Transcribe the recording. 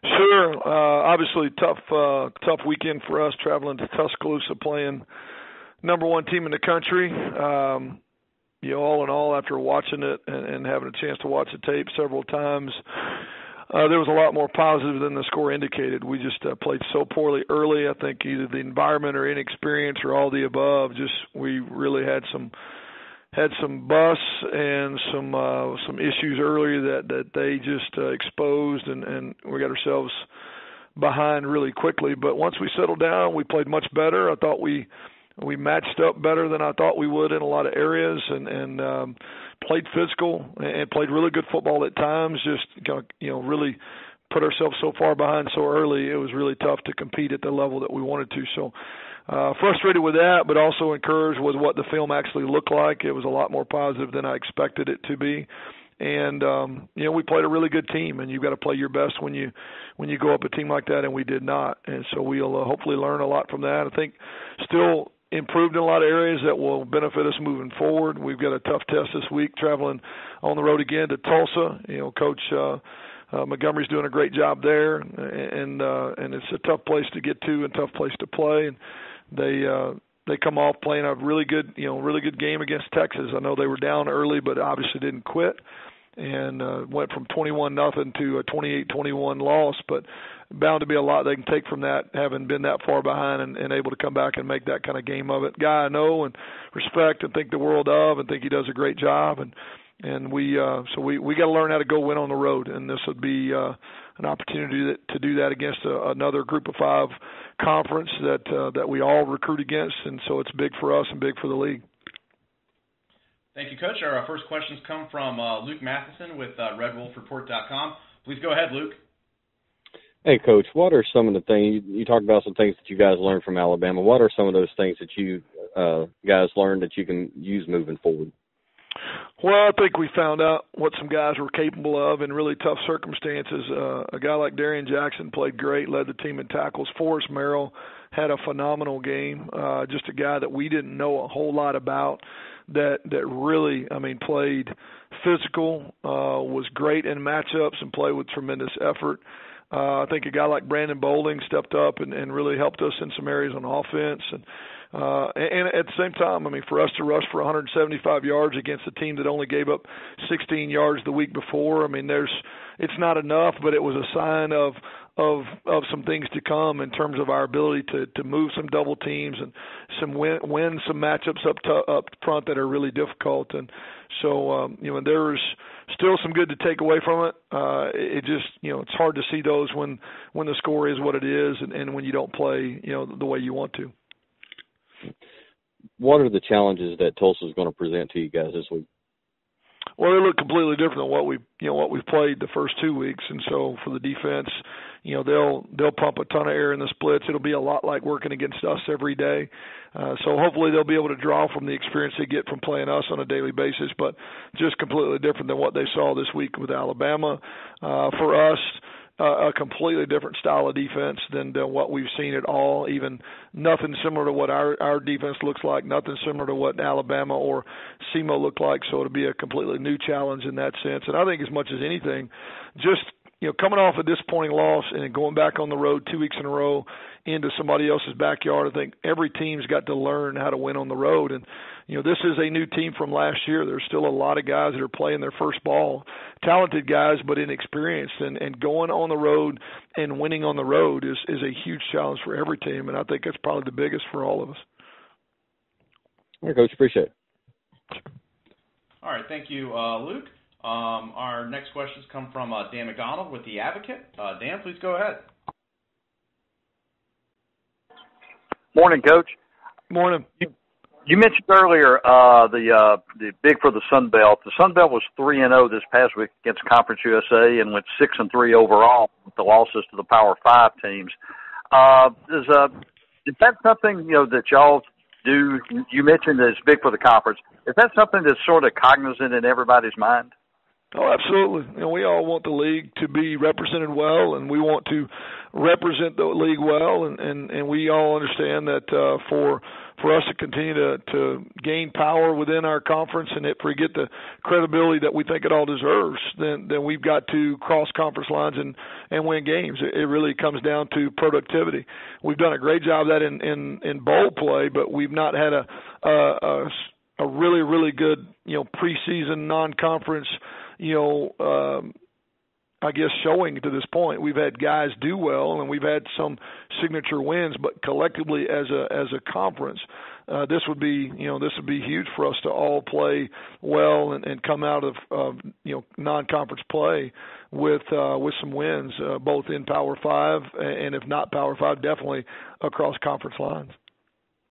Sure. Obviously, tough weekend for us traveling to Tuscaloosa, playing number one team in the country. All in all, after watching it and having a chance to watch the tape several times, there was a lot more positive than the score indicated. We just played so poorly early. I think either the environment or inexperience or all the above. We really had some busts and some issues early that they just exposed, and we got ourselves behind really quickly. But once we settled down, we played much better. I thought we matched up better than I thought we would in a lot of areas, and played physical and played really good football at times. Just really put ourselves so far behind so early, it was really tough to compete at the level that we wanted to. So frustrated with that, but also encouraged with what the film actually looked like. It was a lot more positive than I expected it to be. And we played a really good team, and you've got to play your best when you go up a team like that, and we did not. And so we'll hopefully learn a lot from that. I think still improved in a lot of areas that will benefit us moving forward. We've got a tough test this week, traveling on the road again to Tulsa. Coach Montgomery's doing a great job there, and it's a tough place to get to and tough place to play. And they come off playing a really good game against Texas. I know they were down early, but obviously didn't quit, and went from 21-0 to a 28-21 loss. But bound to be a lot they can take from that, having been that far behind and able to come back and make that kind of game of it. Guy I know and respect and think the world of, and think he does a great job. And we got to learn how to go win on the road, and this would be an opportunity to do that against another Group of 5 conference that we all recruit against, and so it's big for us and big for the league. Thank you, Coach. Our first questions come from Luke Matheson with RedWolfReport.com. Please go ahead, Luke. Hey, Coach, what are some of the things, you talked about some things that you guys learned from Alabama. What are some of those things that you guys learned that you can use moving forward? Well, I think we found out what some guys were capable of in really tough circumstances. A guy like Darian Jackson played great, led the team in tackles. Forrest Merrill had a phenomenal game, just a guy that we didn't know a whole lot about that really, played physical, was great in matchups and played with tremendous effort. I think a guy like Brandon Boulding stepped up and really helped us in some areas on offense. And at the same time, for us to rush for 175 yards against a team that only gave up 16 yards the week before, it's not enough, but it was a sign of some things to come in terms of our ability to move some double teams and win some matchups up front that are really difficult. And so, there's still some good to take away from it. It just, it's hard to see those when the score is what it is and when you don't play, the way you want to. What are the challenges that Tulsa is going to present to you guys this week? Well, they look completely different than what we've played the first 2 weeks, and so for the defense, they'll pump a ton of air in the splits. It'll be a lot like working against us every day. So hopefully they'll be able to draw from the experience they get from playing us on a daily basis, but just completely different than what they saw this week with Alabama. For us, a completely different style of defense than what we've seen at all, even nothing similar to what our defense looks like, nothing similar to what Alabama or SEMO look like, so it'll be a completely new challenge in that sense. And I think as much as anything, just coming off a disappointing loss and going back on the road 2 weeks in a row into somebody else's backyard, I think every team's got to learn how to win on the road. And, this is a new team from last year. There's still a lot of guys that are playing their first ball, talented guys but inexperienced. And going on the road and winning on the road is a huge challenge for every team, and I think that's probably the biggest for all of us. All right, Coach, appreciate it. All right, thank you, Luke. Our next questions come from Dan McDonald with The Advocate. Dan, please go ahead. Morning, Coach. Morning. You mentioned earlier the big for the Sun Belt. The Sun Belt was 3-0 this past week against Conference USA and went 6-3 overall with the losses to the Power 5 teams. Is that something that y'all do? You mentioned that it's big for the conference. Is that something that's sort of cognizant in everybody's mind? Oh, absolutely. We all want the league to be represented well, and we want to represent the league well, and we all understand that for us to continue to gain power within our conference, and if we get the credibility that we think it all deserves, then we've got to cross conference lines and win games. It really comes down to productivity. We've done a great job of that in bowl play, but we've not had a really, really good preseason non-conference I guess showing to this point. We've had guys do well, and we've had some signature wins, but collectively as a conference, this would be huge for us to all play well and come out of non-conference play with some wins, both in Power 5 and if not Power 5, definitely across conference lines.